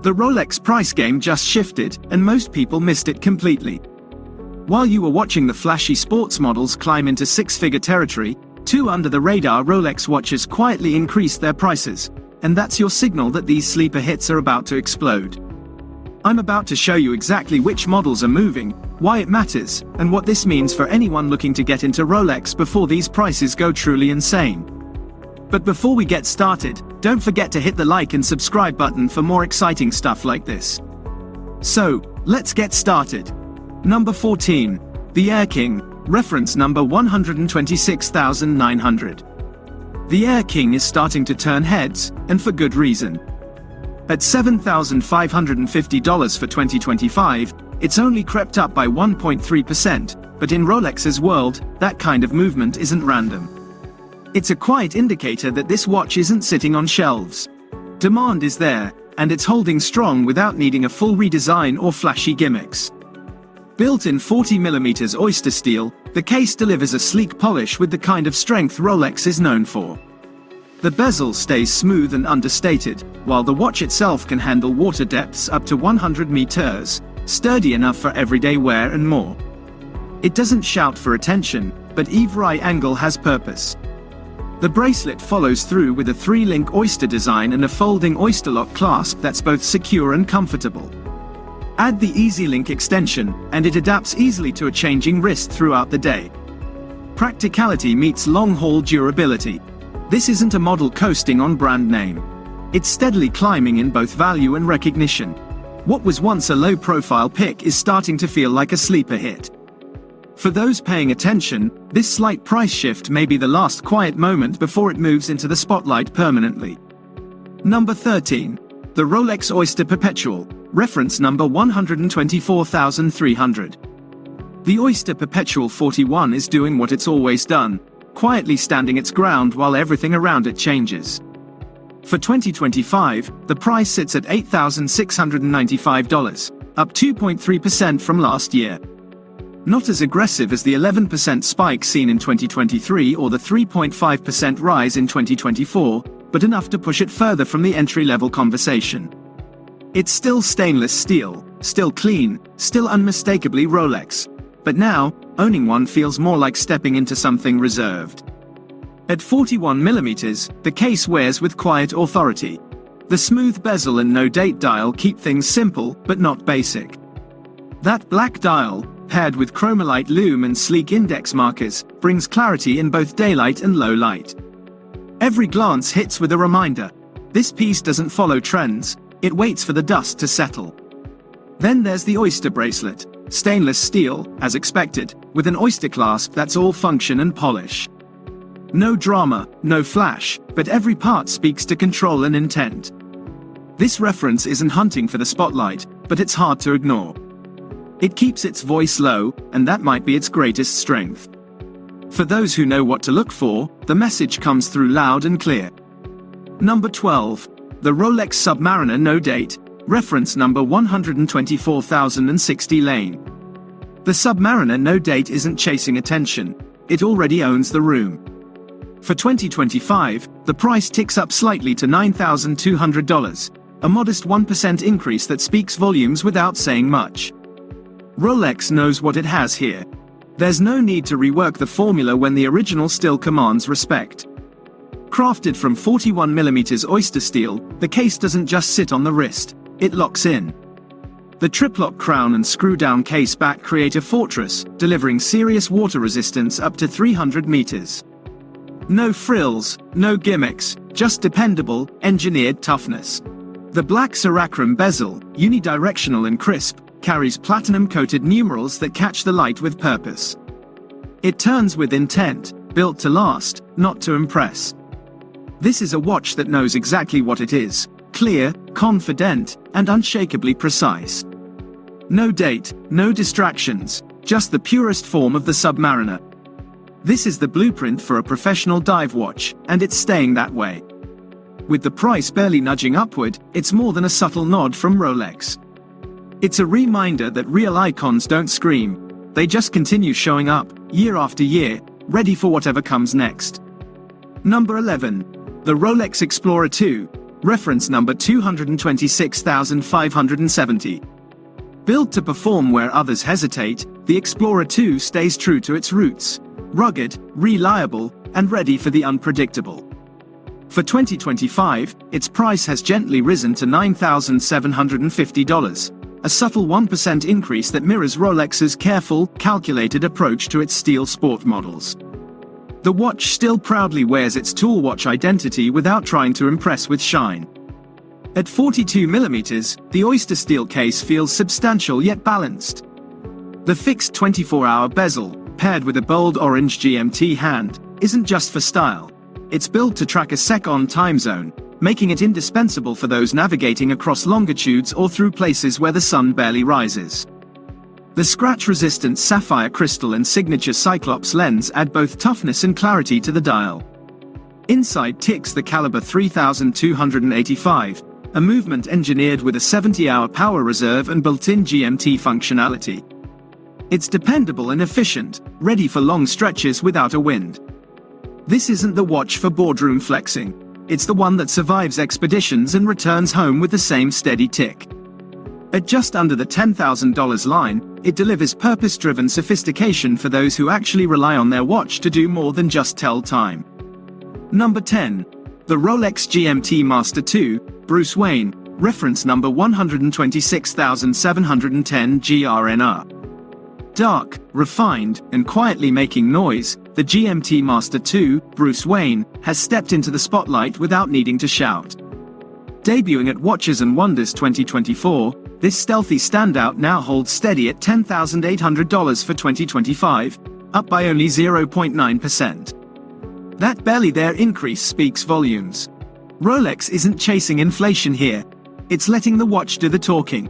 The Rolex price game just shifted, and most people missed it completely. While you were watching the flashy sports models climb into six-figure territory, two under-the-radar Rolex watches quietly increased their prices, and that's your signal that these sleeper hits are about to explode. I'm about to show you exactly which models are moving, why it matters, and what this means for anyone looking to get into Rolex before these prices go truly insane. But before we get started, don't forget to hit the like and subscribe button for more exciting stuff like this. So, let's get started. Number 14. The Air King, reference number 126,900. The Air King is starting to turn heads, and for good reason. At $7,550 for 2025, it's only crept up by 1.3%, but in Rolex's world, that kind of movement isn't random. It's a quiet indicator that this watch isn't sitting on shelves. Demand is there, and it's holding strong without needing a full redesign or flashy gimmicks. Built in 40mm oyster steel, the case delivers a sleek polish with the kind of strength Rolex is known for. The bezel stays smooth and understated, while the watch itself can handle water depths up to 100 meters, sturdy enough for everyday wear and more. It doesn't shout for attention, but every angle has purpose. The bracelet follows through with a 3-link oyster design and a folding oyster lock clasp that's both secure and comfortable. Add the Easy Link extension, and it adapts easily to a changing wrist throughout the day. Practicality meets long-haul durability. This isn't a model coasting on brand name. It's steadily climbing in both value and recognition. What was once a low-profile pick is starting to feel like a sleeper hit. For those paying attention, this slight price shift may be the last quiet moment before it moves into the spotlight permanently. Number 13. The Rolex Oyster Perpetual, reference number 124,300. The Oyster Perpetual 41 is doing what it's always done, quietly standing its ground while everything around it changes. For 2025, the price sits at $8,695, up 2.3% from last year. Not as aggressive as the 11% spike seen in 2023 or the 3.5% rise in 2024, but enough to push it further from the entry-level conversation. It's still stainless steel, still clean, still unmistakably Rolex. But now, owning one feels more like stepping into something reserved. At 41mm, the case wears with quiet authority. The smooth bezel and no-date dial keep things simple, but not basic. That black dial, paired with chromolite lume and sleek index markers, brings clarity in both daylight and low light. Every glance hits with a reminder. This piece doesn't follow trends, it waits for the dust to settle. Then there's the Oyster bracelet, stainless steel, as expected, with an oyster clasp that's all function and polish. No drama, no flash, but every part speaks to control and intent. This reference isn't hunting for the spotlight, but it's hard to ignore. It keeps its voice low, and that might be its greatest strength. For those who know what to look for, the message comes through loud and clear. Number 12. The Rolex Submariner No Date, reference number 124,060 lane. The Submariner No Date isn't chasing attention, it already owns the room. For 2025, the price ticks up slightly to $9,200, a modest 1% increase that speaks volumes without saying much. Rolex knows what it has here. There's no need to rework the formula when the original still commands respect. Crafted from 41mm oyster steel, the case doesn't just sit on the wrist, it locks in. The triplock crown and screw-down case back create a fortress, delivering serious water resistance up to 300 meters. No frills, no gimmicks, just dependable, engineered toughness. The black Cerachrom bezel, unidirectional and crisp, carries platinum-coated numerals that catch the light with purpose. It turns with intent, built to last, not to impress. This is a watch that knows exactly what it is, clear, confident, and unshakably precise. No date, no distractions, just the purest form of the Submariner. This is the blueprint for a professional dive watch, and it's staying that way. With the price barely nudging upward, it's more than a subtle nod from Rolex. It's a reminder that real icons don't scream, they just continue showing up, year after year, ready for whatever comes next. Number 11. The Rolex Explorer II, reference number 226570. Built to perform where others hesitate, the Explorer 2 stays true to its roots: rugged, reliable, and ready for the unpredictable. For 2025, its price has gently risen to $9,750, a subtle 1% increase that mirrors Rolex's careful, calculated approach to its steel sport models. The watch still proudly wears its tool watch identity without trying to impress with shine. At 42mm, the Oyster steel case feels substantial yet balanced. The fixed 24-hour bezel, paired with a bold orange GMT hand, isn't just for style. It's built to track a sec-on time zone, making it indispensable for those navigating across longitudes or through places where the sun barely rises. The scratch-resistant sapphire crystal and signature Cyclops lens add both toughness and clarity to the dial. Inside ticks the caliber 3285, a movement engineered with a 70-hour power reserve and built-in GMT functionality. It's dependable and efficient, ready for long stretches without a wind. This isn't the watch for boardroom flexing. It's the one that survives expeditions and returns home with the same steady tick. At just under the $10,000 line, it delivers purpose-driven sophistication for those who actually rely on their watch to do more than just tell time. Number 10. The Rolex GMT Master II, Bruce Wayne, reference number 126710 GRNR. Dark, refined, and quietly making noise, the GMT Master II, Bruce Wayne, has stepped into the spotlight without needing to shout. Debuting at Watches and Wonders 2024, this stealthy standout now holds steady at $10,800 for 2025, up by only 0.9%. That barely there increase speaks volumes. Rolex isn't chasing inflation here. It's letting the watch do the talking.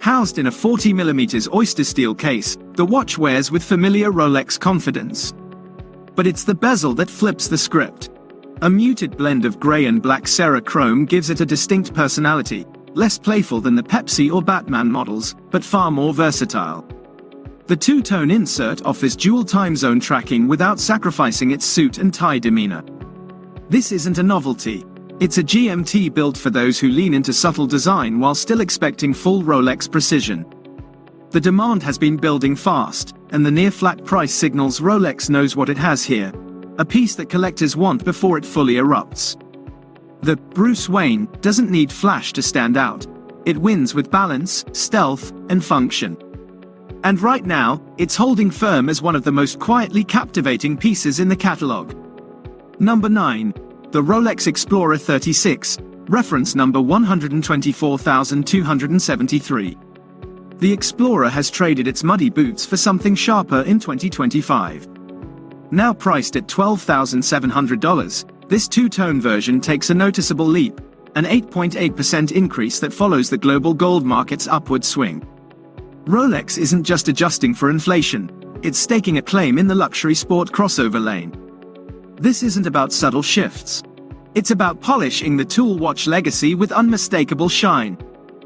Housed in a 40mm Oyster steel case, the watch wears with familiar Rolex confidence. But it's the bezel that flips the script. A muted blend of grey and black Cerachrome gives it a distinct personality, less playful than the Pepsi or Batman models, but far more versatile. The two-tone insert offers dual time zone tracking without sacrificing its suit and tie demeanor. This isn't a novelty. It's a GMT built for those who lean into subtle design while still expecting full Rolex precision. The demand has been building fast, and the near-flat price signals Rolex knows what it has here. A piece that collectors want before it fully erupts. The Bruce Wayne doesn't need flash to stand out. It wins with balance, stealth, and function. And right now, it's holding firm as one of the most quietly captivating pieces in the catalog. Number 9. The Rolex Explorer 36, reference number 124273. The Explorer has traded its muddy boots for something sharper in 2025. Now priced at $12,700, this two-tone version takes a noticeable leap, an 8.8% increase that follows the global gold market's upward swing. Rolex isn't just adjusting for inflation, it's staking a claim in the luxury sport crossover lane. This isn't about subtle shifts. It's about polishing the tool watch legacy with unmistakable shine.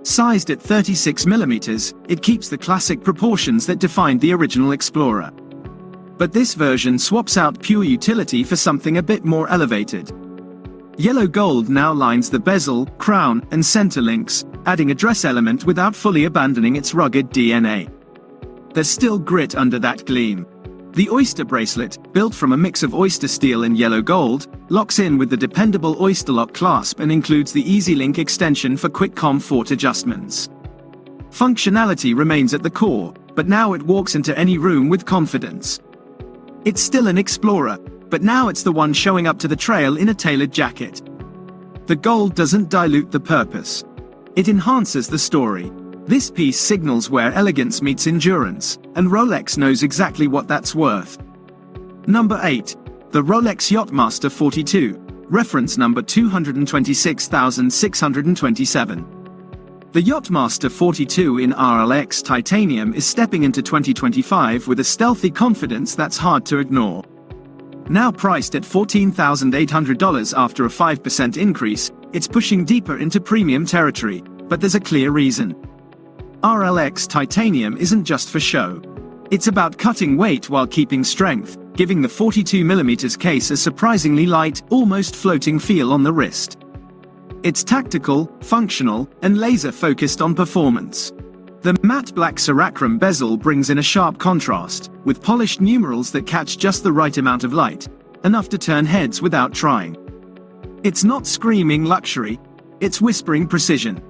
Sized at 36mm, it keeps the classic proportions that defined the original Explorer. But this version swaps out pure utility for something a bit more elevated. Yellow gold now lines the bezel, crown, and center links, adding a dress element without fully abandoning its rugged DNA. There's still grit under that gleam. The Oyster bracelet, built from a mix of oyster steel and yellow gold, locks in with the dependable Oyster lock clasp and includes the EasyLink extension for quick comfort adjustments. Functionality remains at the core, but now it walks into any room with confidence. It's still an Explorer, but now it's the one showing up to the trail in a tailored jacket. The gold doesn't dilute the purpose. It enhances the story. This piece signals where elegance meets endurance, and Rolex knows exactly what that's worth. Number 8. The Rolex Yacht-Master 42, reference number 226627. The Yacht-Master 42 in RLX titanium is stepping into 2025 with a stealthy confidence that's hard to ignore. Now priced at $14,800 after a 5% increase, it's pushing deeper into premium territory, but there's a clear reason. RLX titanium isn't just for show. It's about cutting weight while keeping strength, giving the 42mm case a surprisingly light, almost floating feel on the wrist. It's tactical, functional, and laser-focused on performance. The matte black cerachrom bezel brings in a sharp contrast, with polished numerals that catch just the right amount of light, enough to turn heads without trying. It's not screaming luxury, it's whispering precision.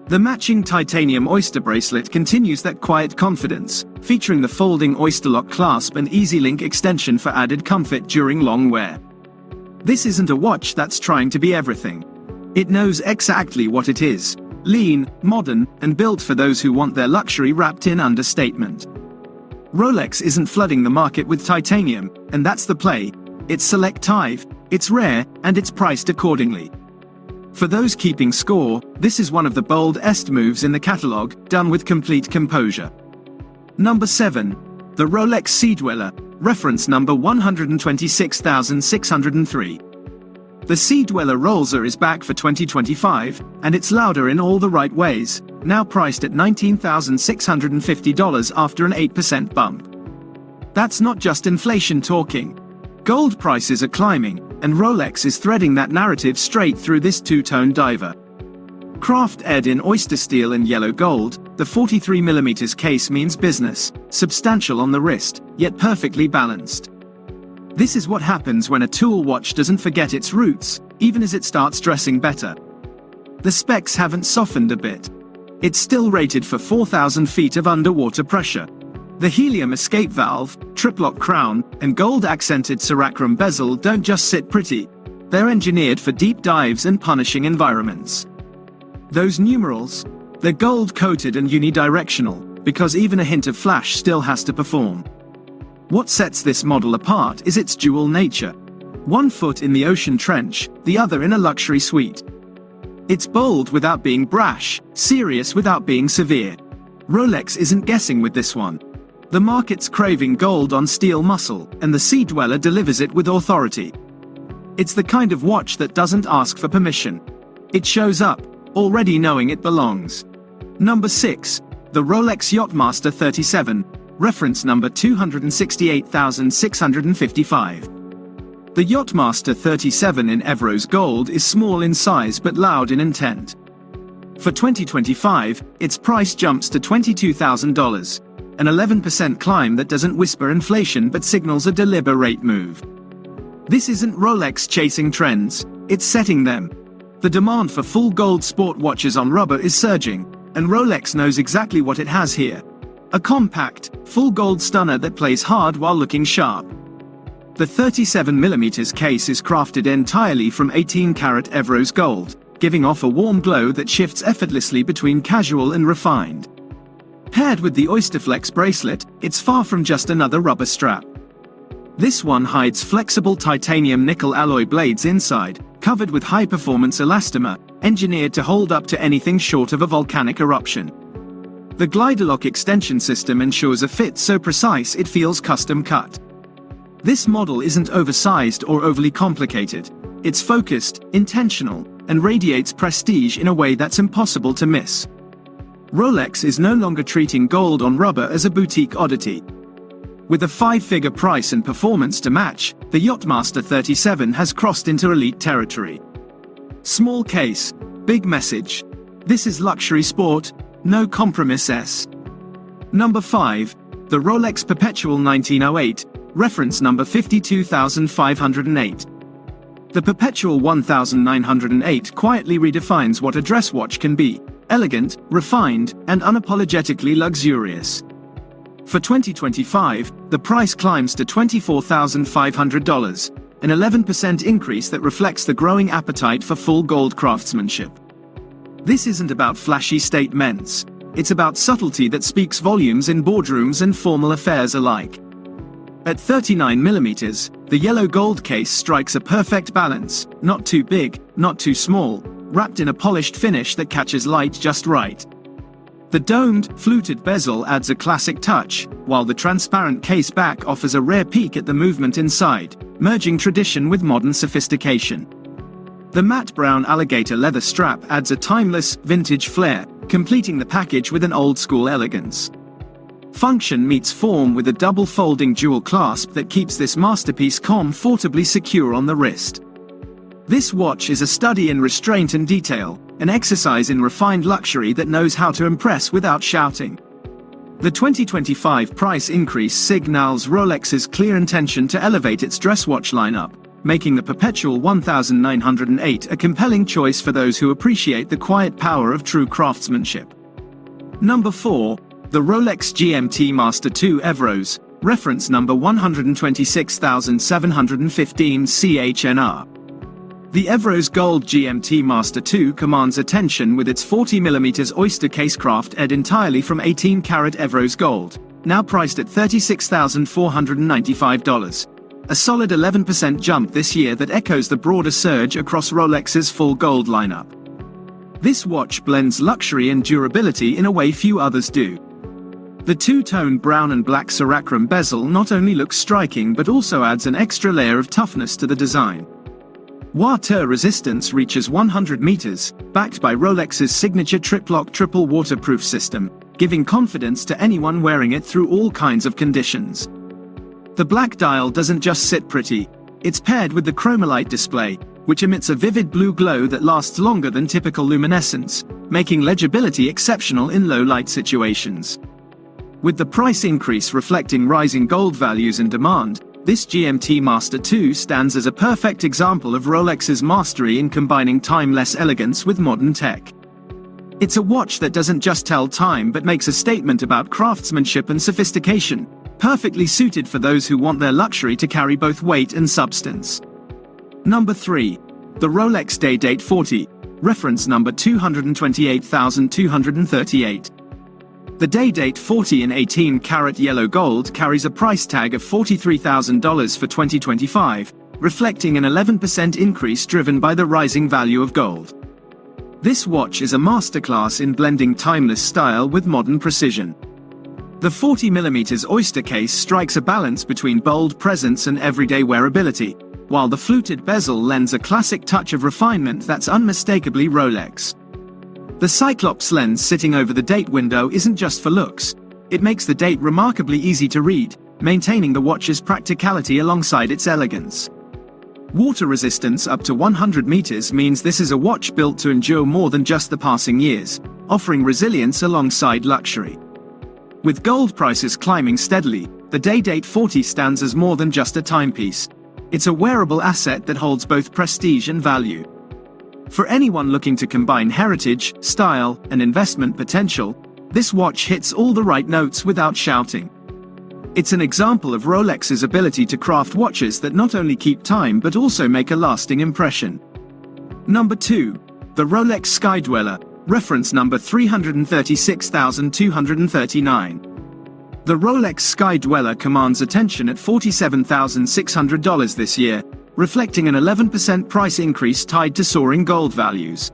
The matching titanium Oyster bracelet continues that quiet confidence, featuring the folding Oyster lock clasp and easy link extension for added comfort during long wear. This isn't a watch that's trying to be everything. It knows exactly what it is: lean, modern, and built for those who want their luxury wrapped in understatement. Rolex isn't flooding the market with titanium, and that's the play. It's selective, it's rare, and it's priced accordingly. For those keeping score, this is one of the boldest moves in the catalog, done with complete composure. Number 7. The Rolex Sea Dweller, reference number 126603. The Sea Dweller Rolzer is back for 2025, and it's louder in all the right ways, now priced at $19,650 after an 8% bump. That's not just inflation talking. Gold prices are climbing, and Rolex is threading that narrative straight through this two-tone diver. Crafted in oyster steel and yellow gold, the 43mm case means business, substantial on the wrist, yet perfectly balanced. This is what happens when a tool watch doesn't forget its roots, even as it starts dressing better. The specs haven't softened a bit. It's still rated for 4,000 feet of underwater pressure. The helium escape valve, triplock crown, and gold-accented cerachrom bezel don't just sit pretty. They're engineered for deep dives and punishing environments. Those numerals? They're gold-coated and unidirectional, because even a hint of flash still has to perform. What sets this model apart is its dual nature. One foot in the ocean trench, the other in a luxury suite. It's bold without being brash, serious without being severe. Rolex isn't guessing with this one. The market's craving gold on steel muscle, and the Sea Dweller delivers it with authority. It's the kind of watch that doesn't ask for permission. It shows up, already knowing it belongs. Number 6. The Rolex Yacht-Master 37, reference number 268655. The Yacht-Master 37 in Evrose Gold is small in size but loud in intent. For 2025, its price jumps to $22,000. An 11% climb that doesn't whisper inflation but signals a deliberate move. This isn't Rolex chasing trends, it's setting them. The demand for full gold sport watches on rubber is surging, and Rolex knows exactly what it has here. A compact, full gold stunner that plays hard while looking sharp. The 37mm case is crafted entirely from 18-karat Evrose gold, giving off a warm glow that shifts effortlessly between casual and refined. Paired with the Oyster Flex bracelet, it's far from just another rubber strap. This one hides flexible titanium nickel alloy blades inside, covered with high-performance elastomer, engineered to hold up to anything short of a volcanic eruption. The glider lock extension system ensures a fit so precise it feels custom-cut. This model isn't oversized or overly complicated. It's focused, intentional, and radiates prestige in a way that's impossible to miss. Rolex is no longer treating gold on rubber as a boutique oddity. With a 5-figure price and performance to match, the Yacht-Master 37 has crossed into elite territory. Small case, big message. This is luxury sport, no compromises. Number 5. The Rolex Perpetual 1908, reference number 52508. The Perpetual 1908 quietly redefines what a dress watch can be: elegant, refined, and unapologetically luxurious. For 2025, the price climbs to $24,500, an 11% increase that reflects the growing appetite for full gold craftsmanship. This isn't about flashy statements. It's about subtlety that speaks volumes in boardrooms and formal affairs alike. At 39mm, the yellow gold case strikes a perfect balance, not too big, not too small, wrapped in a polished finish that catches light just right. The domed, fluted bezel adds a classic touch, while the transparent case back offers a rare peek at the movement inside, merging tradition with modern sophistication. The matte brown alligator leather strap adds a timeless, vintage flair, completing the package with an old-school elegance. Function meets form with a double-folding jewel clasp that keeps this masterpiece comfortably secure on the wrist. This watch is a study in restraint and detail, an exercise in refined luxury that knows how to impress without shouting. The 2025 price increase signals Rolex's clear intention to elevate its dress watch lineup, making the Perpetual 1908 a compelling choice for those who appreciate the quiet power of true craftsmanship. Number 4. The Rolex GMT Master II Evros, reference number 126715 CHNR. The Evros Gold GMT Master II commands attention with its 40mm Oyster case crafted entirely from 18-karat Evros gold, now priced at $36,495. A solid 11% jump this year that echoes the broader surge across Rolex's full gold lineup. This watch blends luxury and durability in a way few others do. The two-tone brown and black Cerachrom bezel not only looks striking but also adds an extra layer of toughness to the design. Water resistance reaches 100 meters, backed by Rolex's signature Triplock triple waterproof system, giving confidence to anyone wearing it through all kinds of conditions. The black dial doesn't just sit pretty, it's paired with the Chromolite display, which emits a vivid blue glow that lasts longer than typical luminescence, making legibility exceptional in low-light situations. With the price increase reflecting rising gold values and demand, this GMT Master II stands as a perfect example of Rolex's mastery in combining timeless elegance with modern tech. It's a watch that doesn't just tell time but makes a statement about craftsmanship and sophistication, perfectly suited for those who want their luxury to carry both weight and substance. Number 3. The Rolex Day Date 40, reference number 228238. The Day Date 40 in 18-karat yellow gold carries a price tag of $43,000 for 2025, reflecting an 11% increase driven by the rising value of gold. This watch is a masterclass in blending timeless style with modern precision. The 40mm Oyster case strikes a balance between bold presence and everyday wearability, while the fluted bezel lends a classic touch of refinement that's unmistakably Rolex. The Cyclops lens sitting over the date window isn't just for looks, it makes the date remarkably easy to read, maintaining the watch's practicality alongside its elegance. Water resistance up to 100 meters means this is a watch built to endure more than just the passing years, offering resilience alongside luxury. With gold prices climbing steadily, the Day Date 40 stands as more than just a timepiece. It's a wearable asset that holds both prestige and value. For anyone looking to combine heritage, style, and investment potential, this watch hits all the right notes without shouting. It's an example of Rolex's ability to craft watches that not only keep time but also make a lasting impression. Number 2. The Rolex Sky Dweller, reference number 336239. The Rolex Sky Dweller commands attention at $47,600 this year, reflecting an 11% price increase tied to soaring gold values.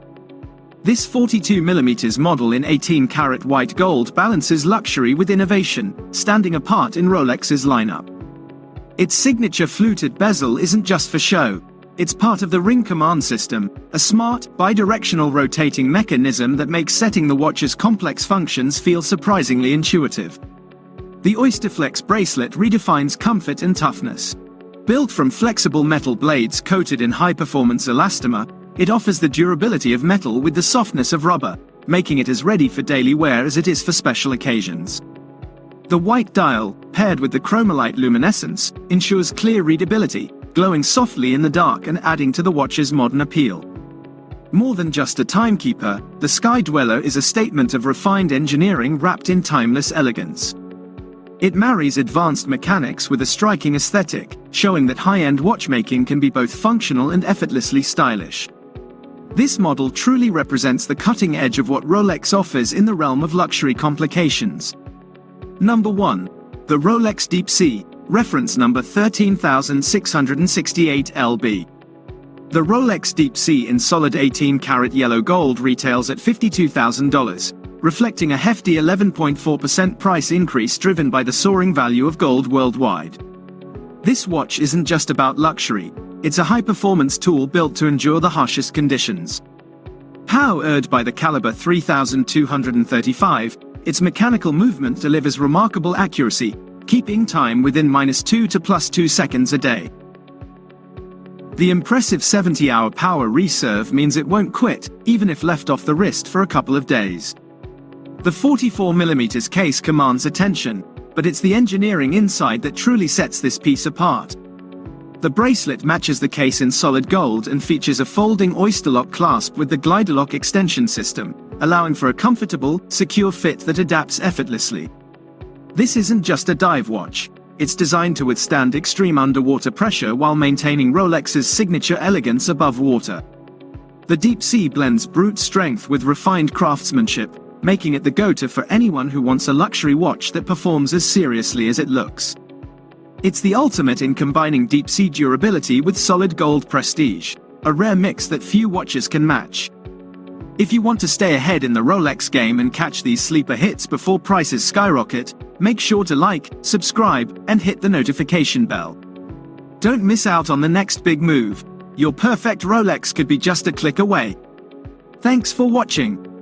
This 42mm model in 18-karat white gold balances luxury with innovation, standing apart in Rolex's lineup. Its signature fluted bezel isn't just for show, it's part of the ring command system, a smart, bidirectional rotating mechanism that makes setting the watch's complex functions feel surprisingly intuitive. The Oysterflex bracelet redefines comfort and toughness. Built from flexible metal blades coated in high-performance elastomer, it offers the durability of metal with the softness of rubber, making it as ready for daily wear as it is for special occasions. The white dial, paired with the Chromolite luminescence, ensures clear readability, glowing softly in the dark and adding to the watch's modern appeal. More than just a timekeeper, the Sky Dweller is a statement of refined engineering wrapped in timeless elegance. It marries advanced mechanics with a striking aesthetic, showing that high-end watchmaking can be both functional and effortlessly stylish. This model truly represents the cutting edge of what Rolex offers in the realm of luxury complications. Number 1. The Rolex Deep Sea, reference number 13668 LB. The Rolex Deep Sea in solid 18-karat yellow gold retails at $52,000. Reflecting a hefty 11.4% price increase driven by the soaring value of gold worldwide. This watch isn't just about luxury, it's a high-performance tool built to endure the harshest conditions. Powered by the caliber 3235, its mechanical movement delivers remarkable accuracy, keeping time within -2 to +2 seconds a day. The impressive 70-hour power reserve means it won't quit, even if left off the wrist for a couple of days. The 44mm case commands attention, but it's the engineering inside that truly sets this piece apart. The bracelet matches the case in solid gold and features a folding Oyster lock clasp with the glider lock extension system, allowing for a comfortable, secure fit that adapts effortlessly. This isn't just a dive watch. It's designed to withstand extreme underwater pressure while maintaining Rolex's signature elegance above water. The Deep Sea blends brute strength with refined craftsmanship, making it the go-to for anyone who wants a luxury watch that performs as seriously as it looks. It's the ultimate in combining deep-sea durability with solid gold prestige, a rare mix that few watches can match. If you want to stay ahead in the Rolex game and catch these sleeper hits before prices skyrocket, make sure to like, subscribe, and hit the notification bell. Don't miss out on the next big move. Your perfect Rolex could be just a click away. Thanks for watching.